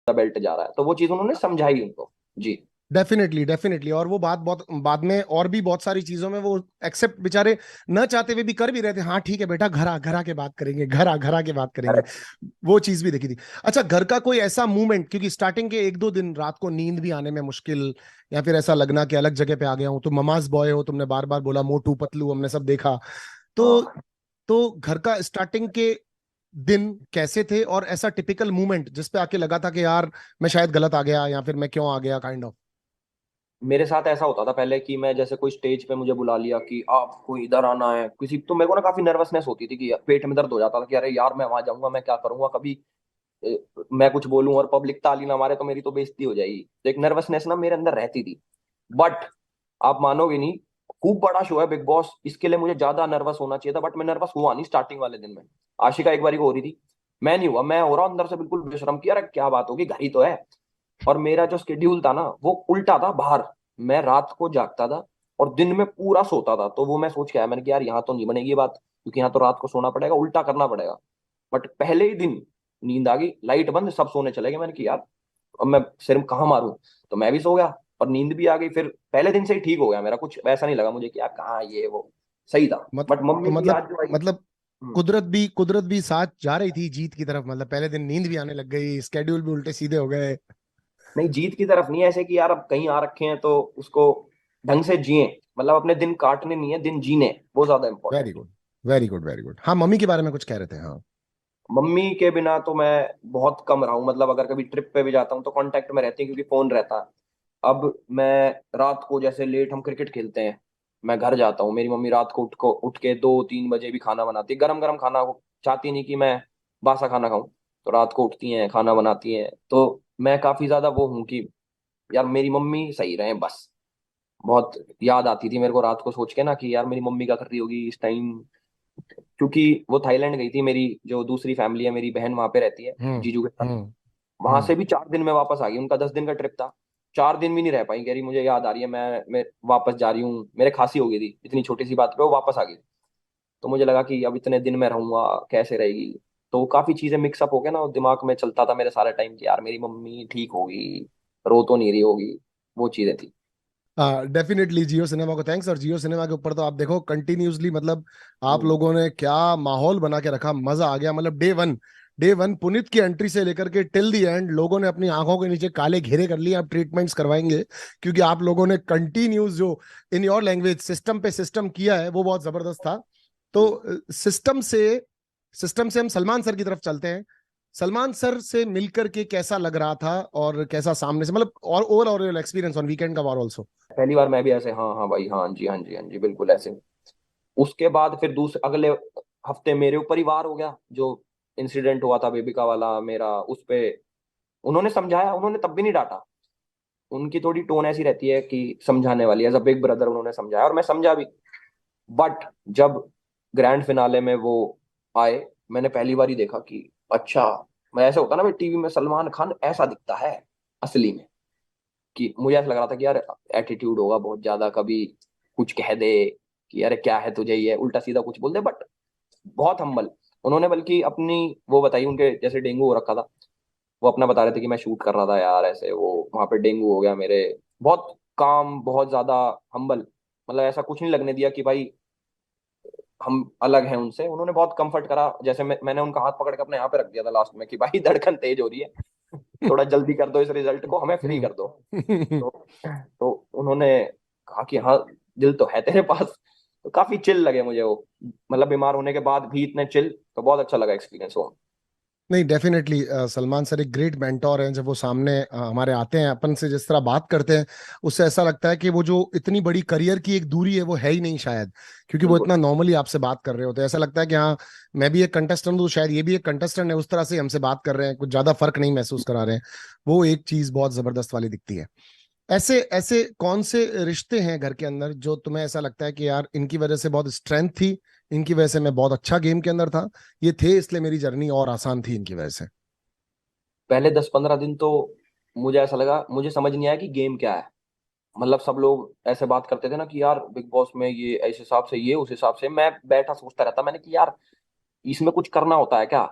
Belt जा रहा है, तो वो चीज उन्होंने समझाई उनको। जी। Definitely definitely. और वो बात बहुत बाद में और भी बहुत सारी चीजों में वो एक्सेप्ट बेचारे न चाहते हुए भी कर भी रहे थे। हाँ ठीक है बेटा, घर आ के बात करेंगे, घर आ के बात करेंगे। करेक्ट। वो चीज भी देखी थी। अच्छा, घर का कोई ऐसा मूवमेंट, क्योंकि स्टार्टिंग के एक दो दिन रात को नींद भी आने में मुश्किल, या फिर ऐसा लगना कि अलग जगह पे आ गया हूँ, तो ममाज बॉय हो, तुमने बार बार बोला मोटू पतलू, हमने सब देखा। तो हाँ, तो घर का स्टार्टिंग के दिन कैसे थे, और ऐसा टिपिकल मूवमेंट जिसपे आके लगा था कि यार मैं शायद गलत आ गया, या फिर मैं क्यों आ गया, काइंड ऑफ। मेरे साथ ऐसा होता था पहले कि मैं जैसे कोई स्टेज पे मुझे बुला लिया कि आपको इधर आना है किसी, तो मेरे को ना काफी नर्वसनेस होती थी कि पेट में दर्द हो जाता था कि अरे यार मैं वहां जाऊंगा, मैं क्या करूंगा, कभी मैं कुछ बोलूं और पब्लिक ताली ना मारे तो मेरी तो बेइज्जती हो जाएगी। तो एक नर्वसनेस ना मेरे अंदर रहती थी। बट आप मानोगे नहीं, खूब बड़ा शो है बिग बॉस, इसके लिए मुझे ज्यादा नर्वस होना चाहिए था, बट मैं नर्वस हुआ नहीं स्टार्टिंग वाले दिन में। आशिका एक बारी को हो रही थी, मैं नहीं हुआ, मैं हो रहा हूं अंदर से बिल्कुल बेशरम किया, अरे क्या बात होगी, घर ही तो है। और मेरा जो शेड्यूल था ना वो उल्टा था बाहर। मैं रात को जागता था और दिन में पूरा सोता था, तो वो मैं सोच के आया, मैंने कहा यार यहाँ तो नहीं बनेगी ये बात, क्योंकि यहाँ तो रात को सोना पड़ेगा, उल्टा करना पड़ेगा। बट पहले ही दिन नींद आ गई, लाइट बंद, सब सोने चले गए, मैंने कहा यार अब मैं सिर कहाँ मारूं। तो मैं भी सो गया और नींद भी आ गई। फिर पहले दिन से ही ठीक हो गया मेरा, कुछ ऐसा नहीं लगा मुझे कि यार कहाँ ये वो, सही था। मत बट तो मम्मी की मतलब याद जो आई। मतलब हम्म, कुदरत भी साथ जा रही थी जीत की तरफ, मतलब पहले दिन नींद भी आने लग गई, स्केड्यूल भी उल्टे सीधे हो गए। नहीं जीत की तरफ नहीं, ऐसे कि यार अब कहीं आ रखे हैं तो उसको ढंग से जिए, मतलब अपने दिन काटने नहीं है, दिन जीने, वो ज्यादा वेरी इंपॉर्टेंट है। Good, very good, very good. हाँ, मम्मी के बारे में कुछ कह रहे थे, हाँ। मम्मी के बिना तो मैं बहुत कम रहा हूँ, मतलब अगर कभी ट्रिप पे भी जाता हूँ तो कांटेक्ट में रहती है क्योंकि फोन रहता है। अब मैं रात को जैसे लेट हम क्रिकेट खेलते हैं, मैं घर जाता हूँ, मेरी मम्मी रात को उठ के 2-3 बजे भी खाना बनाती है, गरम गरम खाना, वो चाहती नहीं कि मैं बासा खाना खाऊं। तो रात को उठती हैं, खाना बनाती हैं, तो मैं काफी ज्यादा वो हूँ कि यार मेरी मम्मी सही रहे बस। बहुत याद आती थी मेरे को रात को सोच के ना कि यार मेरी मम्मी क्या कर रही होगी इस टाइम, क्योंकि वो थाईलैंड गई थी, मेरी जो दूसरी फैमिली है, मेरी बहन वहां पे रहती है हम्म। जीजू के साथ। हम्म। वहां हम्म। से भी 4 दिन में वापस आ गई, उनका 10 दिन का ट्रिप था। 4 दिन भी नहीं रह पाई, कह रही मुझे याद आ रही है, मैं वापस जा रही हूँ, मेरे खांसी हो गई थी इतनी छोटी सी बात पे, वो वापस आ गई। तो मुझे लगा कि अब इतने दिन में रहूंगा, कैसे रहेगी। तो काफी चीजें मिक्सअप हो गया ना, और दिमाग में चलता था मेरे सारे टाइम कि यार मेरी मम्मी ठीक होगी, रो तो नहीं रही होगी, वो चीजें थी। डेफिनेटली जियो सिनेमा को थैंक्स। और जियो सिनेमा के ऊपर तो आप देखो कंटिन्यूसली, मतलब आप हम्म। लोगों ने क्या माहौल बना के रखा, मजा आ गया। मतलब डे वन पुनीत की एंट्री से लेकर के टिल दी एंड लोगों ने अपनी आंखों के नीचे काले घेरे कर लिए, अब ट्रीटमेंट्स करवाएंगे, क्योंकि आप लोगों ने कंटिन्यूस जो इन योर लैंग्वेज सिस्टम पे सिस्टम किया है वो बहुत जबरदस्त था। तो सिस्टम से हम सलमान सर की तरफ चलते हैं। सलमान सर से मिलकर के कैसा लग रहा था, और कैसा सामने से, मतलब और ओवरऑल एक्सपीरियंस ऑन वीकेंड का वार ऑल्सो। पहली बार मैं भी ऐसे, हाँ हाँ भाई, हाँ जी हाँ जी हाँ जी, बिल्कुल ऐसे। उसके बाद फिर दूसरे अगले हफ्ते मेरे ऊपर ही वार हो गया, जो इंसिडेंट हुआ था बेबिका वाला मेरा, उस पे उन्होंने समझाया, उन्होंने तब भी नहीं डांटा। उनकी थोड़ी टोन ऐसी रहती है कि समझाने वाली, एज अ बिग ब्रदर उन्होंने समझाया और मैं समझा भी। बट जब ग्रैंड फिनाले में वो आए, मैंने पहली बार ही देखा कि अच्छा, मैं ऐसे होता ना भाई टीवी में सलमान खान ऐसा दिखता है असली में, कि मुझे ऐसा लग रहा था कि यार एटीट्यूड होगा बहुत ज्यादा, कभी कुछ कह दे कि अरे क्या है तुझे, ये उल्टा सीधा कुछ बोल दे, बट बहुत हम्बल। उन्होंने बल्कि अपनी वो बताई, उनके जैसे डेंगू हो रखा था, वो अपना बता रहे थे कि मैं शूट कर रहा था यार, ऐसे वो वहां पे डेंगू हो गया मेरे। बहुत काम, बहुत ज्यादा हम्बल, मतलब ऐसा कुछ नहीं लगने दिया कि भाई हम अलग हैं उनसे। उन्होंने बहुत कंफर्ट करा, जैसे मैंने उनका हाथ पकड़ के अपने यहाँ पे रख दिया था लास्ट में कि भाई धड़कन तेज हो रही है, थोड़ा जल्दी कर दो इस रिजल्ट को, हमें फ्री कर दो। तो तो उन्होंने कहा कि हाँ, दिल तो है तेरे पास। तो काफी चिल लगे मुझे वो, मतलब बीमार होने के बाद भी इतने चिल, तो बहुत अच्छा लगा एक्सपीरियंस वो। नहीं, डेफिनेटली सलमान सर एक ग्रेट मेंटोर हैं। जब वो सामने हमारे आते हैं, अपन से जिस तरह बात करते हैं, उससे ऐसा लगता है कि वो जो इतनी बड़ी करियर की एक दूरी है वो है ही नहीं शायद, क्योंकि वो बिल्कुल। इतना नॉर्मली आपसे बात कर रहे होते हैं। ऐसा लगता है कि हाँ, मैं भी एक कंटेस्टेंट हूँ, शायद ये भी एक कंटेस्टेंट है, उस तरह से हमसे बात कर रहे हैं, कुछ ज्यादा फर्क नहीं महसूस करा रहे हैं। वो एक चीज बहुत जबरदस्त वाली दिखती है। ऐसे ऐसे कौन से रिश्ते हैं घर के अंदर जो तुम्हें ऐसा लगता है कि यार इनकी वजह से बहुत स्ट्रेंथ थी, इनकी वजह से मैं बहुत अच्छा गेम के अंदर था, ये थे इसलिए मेरी जर्नी और आसान थी इनकी वजह से। पहले 10-15 दिन तो मुझे ऐसा लगा, मुझे समझ नहीं आया कि गेम क्या है। मतलब सब लोग ऐसे बात करते थे ना कि यार बिग बॉस में ये इस हिसाब से, ये उस हिसाब से, मैं बैठा सोचता रहता, मैंने कि यार इसमें कुछ करना होता है क्या।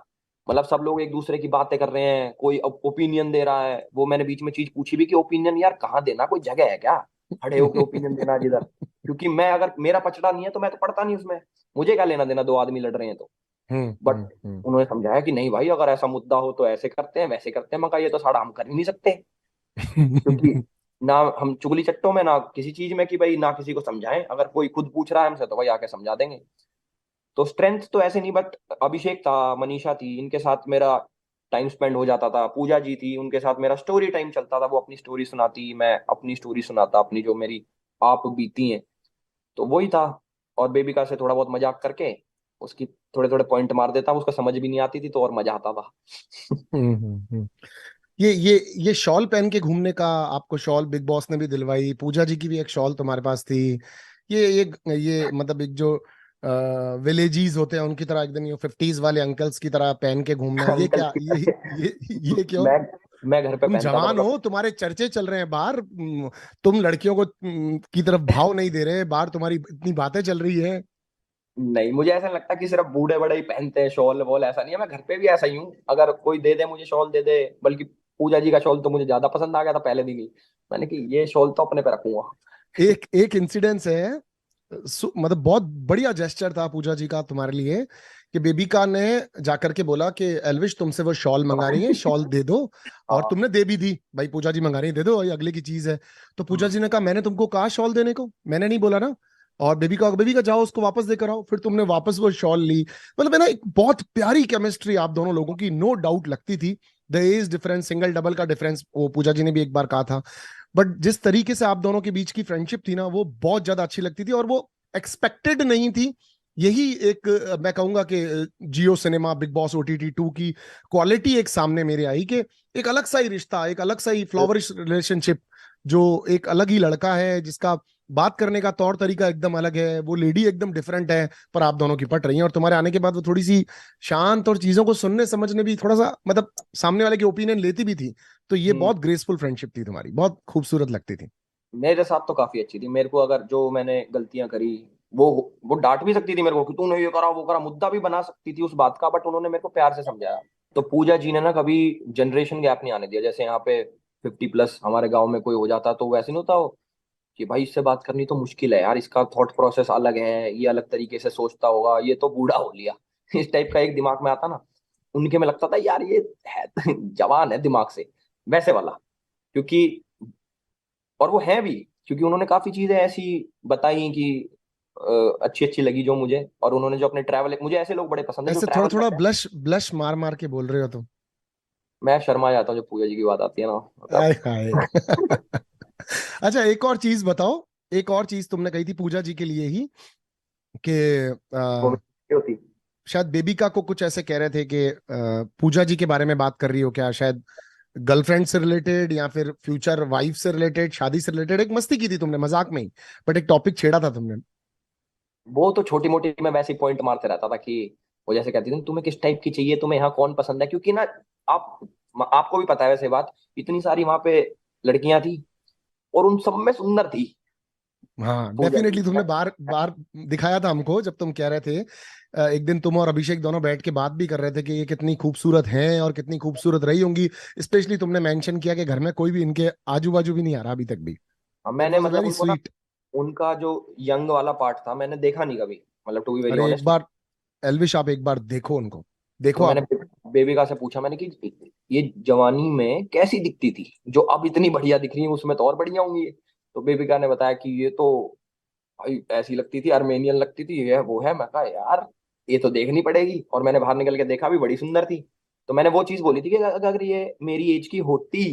मतलब सब लोग एक दूसरे की बातें कर रहे हैं, कोई ओपिनियन दे रहा है। वो मैंने बीच में चीज पूछी भी कि ओपिनियन यार कहाँ देना, कोई जगह है क्या खड़े होके ओपिनियन देना जिधर? क्योंकि मैं, अगर मेरा पचड़ा नहीं है तो मैं तो पढ़ता नहीं उसमें, मुझे क्या लेना देना, दो आदमी लड़ रहे हैं तो। बट हम्म। उन्होंने समझाया कि नहीं भाई, अगर ऐसा मुद्दा हो तो ऐसे करते हैं वैसे करते हैं। मैं कहा ये तो साड़ा हम कर ही नहीं सकते, क्योंकि ना हम चुगली चट्टों में, ना किसी चीज में कि भाई ना किसी को समझाएं। अगर कोई खुद पूछ रहा है हमसे तो भाई आके समझा देंगे। तो स्ट्रेंथ तो ऐसे नहीं, बट अभिषेक था, मनीषा थी, इनके साथ मेरा टाइम स्पेंड हो जाता था। पूजा जी थी, उनके साथ मेरा स्टोरी टाइम चलता था। वो अपनी स्टोरी सुनाती, मैं अपनी स्टोरी सुनाता, अपनी जो मेरी आप बीती हैं। तो वही था। और बेबिका से थोड़ा बहुत मजाक करके उसकी थोड़े थोड़े पॉइंट मार देता, उसको समझ भी नहीं आती थी तो और मजा आता था। हम्म। ये शॉल पहन के घूमने का, आपको शॉल बिग बॉस ने भी दिलवाई, पूजा जी की भी एक शॉल तुम्हारे पास थी। ये मतलब एक जो विलेजीज होते हैं उनकी तरह एकदम ये 50s वाले अंकल्स की तरह पहन के घूमना, ये अंकल क्या, की ये क्यों? मैं मैं घर पे तुम पहनता था जवान मतलब। हो, तुम्हारे चर्चे चल रहे हैं बाहर, तुम लड़कियों को की तरफ भाव नहीं दे रहे, बाहर तुम्हारी इतनी बातें चल रही है। नहीं, मुझे ऐसा नहीं लगता कि सिर्फ बूढ़े बड़े ही पहनते हैं शॉल वॉल, ऐसा नहीं है। मैं घर पे भी ऐसा ही हूँ, अगर कोई दे दे मुझे शॉल दे दे। बल्कि पूजा जी का शॉल तो मुझे ज्यादा पसंद आ गया था पहले दिन ही। मैंने कि ये शॉल तो अपने पे रखूंगा। एक एक इंसिडेंस है, मतलब बहुत बढ़िया जेस्चर था पूजा जी का तुम्हारे लिए, कि बेबिका ने जाकर के बोला कि एल्विश तुमसे वो शॉल मंगा रही है, शॉल दे दो। और हाँ। तुमने दे भी दी, भाई पूजा जी मंगा रही है दे दो, ये अगले की चीज है। तो पूजा जी ने कहा मैंने तुमको कहा शॉल देने को, मैंने नहीं बोला ना। और बेबी का जाओ उसको वापस देकर आओ, फिर तुमने वापस वो शॉल ली। मतलब है ना, एक बहुत प्यारी केमिस्ट्री आप दोनों लोगों की, नो डाउट लगती थी। The age difference, single double का डिफरेंस, वो पूजा जी ने भी एक बार कहा था। बट जिस तरीके से आप दोनों के बीच की फ्रेंडशिप थी ना, वो बहुत ज्यादा अच्छी लगती थी, और वो एक्सपेक्टेड नहीं थी। यही एक मैं कहूंगा कि जियो सिनेमा बिग बॉस OTT 2 की क्वालिटी एक सामने मेरे आई, कि एक अलग सा ही रिश्ता, एक अलग सा ही फ्लावरिश रिलेशनशिप, जो एक अलग ही लड़का है जिसका बात करने का तौर तरीका एकदम अलग है, वो लेडी एकदम डिफरेंट है, पर आप दोनों की पट रही हैं। और तुम्हारे आने के बाद वो थोड़ी सी शांत, और चीजों को सुनने समझने भी थोड़ा सा, मतलब सामने वाले की ओपिनियन लेती भी थी। तो ये हम्म। बहुत ग्रेसफुल फ्रेंडशिप थी तुम्हारी, बहुत खूबसूरत लगती थी। मेरे साथ तो काफी अच्छी थी। मेरे को अगर जो मैंने गलतियां करी, वो वो डांट भी सकती थी मेरे को कि तूने ये करा वो करा, मुद्दा भी बना सकती थी उस बात का, बट उन्होंने मेरे को प्यार से समझाया। तो पूजा जी ने ना कभी जनरेशन गैप नहीं आने दिया। जैसे यहाँ पे 50+ हमारे गांव में कोई हो जाता तो वैसे नहीं होता हो कि भाई इससे बात करनी तो मुश्किल है यार, इसका थॉट प्रोसेस अलग है, ये अलग तरीके से सोचता होगा, ये तो बूढ़ा हो लिया इस टाइप का एक दिमाग में आता ना। उनके में लगता था यार ये है जवान है दिमाग से, वैसे वाला। क्योंकि और वो है भी, क्योंकि उन्होंने काफी चीजें ऐसी बताई कि अच्छी अच्छी लगी जो मुझे। और उन्होंने जो अपने ट्रैवल, मुझे ऐसे लोग बड़े पसंद है जो ऐसे थोड़ा ट्रैवल थोड़ा करते हैं। ब्लश ब्लश मार मार के बोल रहे हो तुम। मैं शर्मा जाता हूँ जब पूजा जी की बात आती है ना, आय मतलब। हाय। अच्छा, एक और चीज बताओ। एक और चीज तुमने कही थी पूजा जी के लिए ही, कि वो मेरी होती। शायद बेबिका को कुछ ऐसे कह रहे थे कि पूजा जी के बारे में बात कर रही हो क्या, शायद गर्लफ्रेंड से रिलेटेड या फिर फ्यूचर वाइफ से रिलेटेड, शादी से रिलेटेड, एक मस्ती की थी तुमने मजाक में ही, बट एक टॉपिक छेड़ा था तुमने। वो तो छोटी मोटी मैं वैसे ही पॉइंट मारते रहता था कि वो जैसे कहती थी तुम्हें किस टाइप की चाहिए, तुम्हें यहाँ कौन पसंद है, क्योंकि ना आप आपको भी पता है वैसे बात, इतनी सारी वहां पे लड़कियां थी और उन सब में सुंदर थी हाँ पूजा जी। डेफिनेटली, तुमने बार बार दिखाया था हमको जब तुम कह रहे थे, एक दिन तुम और अभिषेक दोनों बैठ के बात भी कर रहे थे कि ये कितनी खूबसूरत हैं और कितनी खूबसूरत रही होंगी। स्पेशली तुमने मेंशन किया कि घर में कोई भी इनके आजू बाजू भी नहीं आ रहा अभी तक भी। इट मैंने वॉज मतलब वेरी उनको ना, स्वीट। उनका जो यंग वाला पार्ट था मैंने देखा नहीं कभी, मतलब टू बी वेरी अरे एक ऑनेस्ट। बार एल्विश, आप एक बार देखो उनको, तो देखो मैंने आप। बेबिका से पूछा मैंने कि ये जवानी में कैसी दिखती थी, जो अब इतनी बढ़िया दिख रही है उसमें तो और बढ़िया होंगी ये। तो बेबिका ने बताया कि ये तो भाई ऐसी लगती थी, आर्मेनियन लगती थी, ये है वो है। मैं कहा यार ये तो देखनी पड़ेगी, और मैंने बाहर निकल के देखा भी, बड़ी सुंदर थी। तो मैंने वो चीज बोली थी कि अगर ये मेरी एज की होती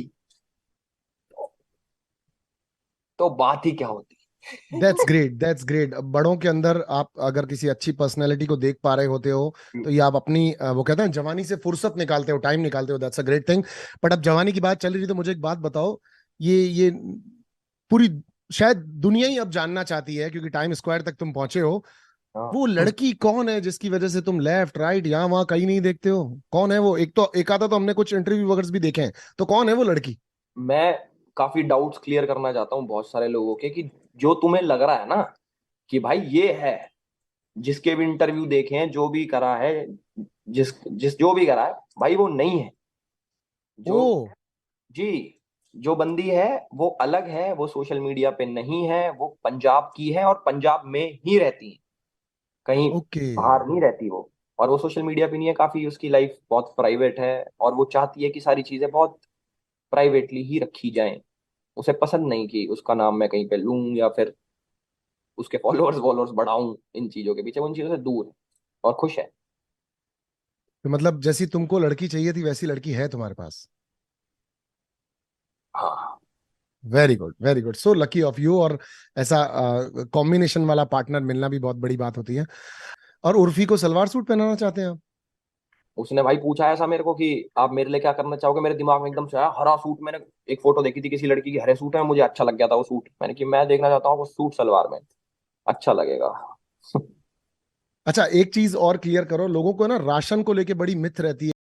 तो बात ही क्या होती। That's great, that's great. बड़ों के अंदर आप अगर किसी अच्छी पर्सनैलिटी को देख पा रहे होते हो, तो ये आप अपनी वो कहते हैं जवानी से फुर्सत निकालते हो, टाइम निकालते हो, that's a great thing. But अब जवानी की बात चल रही थी तो मुझे एक बात बताओ, ये पूरी शायद दुनिया ही अब जानना चाहती है, क्योंकि टाइम स्क्वायर तक तुम पहुंचे हो, वो हाँ। लड़की कौन है जिसकी वजह से तुम लेफ्ट राइट यहाँ वहां कहीं नहीं देखते हो? कौन है वो? एक तो एक आधा तो हमने कुछ इंटरव्यू वगैरह भी देखे हैं, तो कौन है वो लड़की? मैं काफी डाउट्स क्लियर करना चाहता हूँ बहुत सारे लोगों के, कि जो तुम्हें लग रहा है ना कि भाई ये है, जिसके भी इंटरव्यू देखे हैं, जो भी करा है, जिस जिस जो भी करा है भाई वो नहीं है। जो ओ। जी, जो बंदी है वो अलग है, वो सोशल मीडिया पे नहीं है, वो पंजाब की है और पंजाब में ही रहती है, कहीं ओके। बाहर नहीं रहती वो। और वो सोशल मीडिया पे नहीं है, काफी उसकी लाइफ बहुत प्राइवेट है, और वो चाहती है कि सारी चीजें बहुत प्राइवेटली ही रखी जाएं। उसे पसंद नहीं कि उसका नाम मैं कहीं पे लूं या फिर उसके फॉलोअर्स वॉलोअर्स बढ़ाऊं, इन चीजों के पीछे वो उन चीजों से दूर है और खुश है। तो मतलब जैसी तुमको लड़की चाहिए थी वैसी लड़की है तुम्हारे पास। हाँ। Very good, very good, so lucky of you. और ऐसा कॉम्बिनेशन वाला पार्टनर मिलना भी बहुत बड़ी बात होती है। और उर्फी को सलवार सूट पहनाना चाहते हैं आप। उसने भाई पूछा ऐसा मेरे को कि आप मेरे लिए क्या करना चाहोगे, मेरे दिमाग में एकदम से आया हरा सूट। मैंने एक फोटो देखी थी किसी लड़की की हरे सूट है, मुझे अच्छा लग गया था वो सूट, मैंने कि मैं देखना चाहता हूँ वो सूट सलवार में, अच्छा लगेगा। अच्छा, एक चीज और क्लियर करो लोगों को, ना राशन को लेके बड़ी मिथ रहती है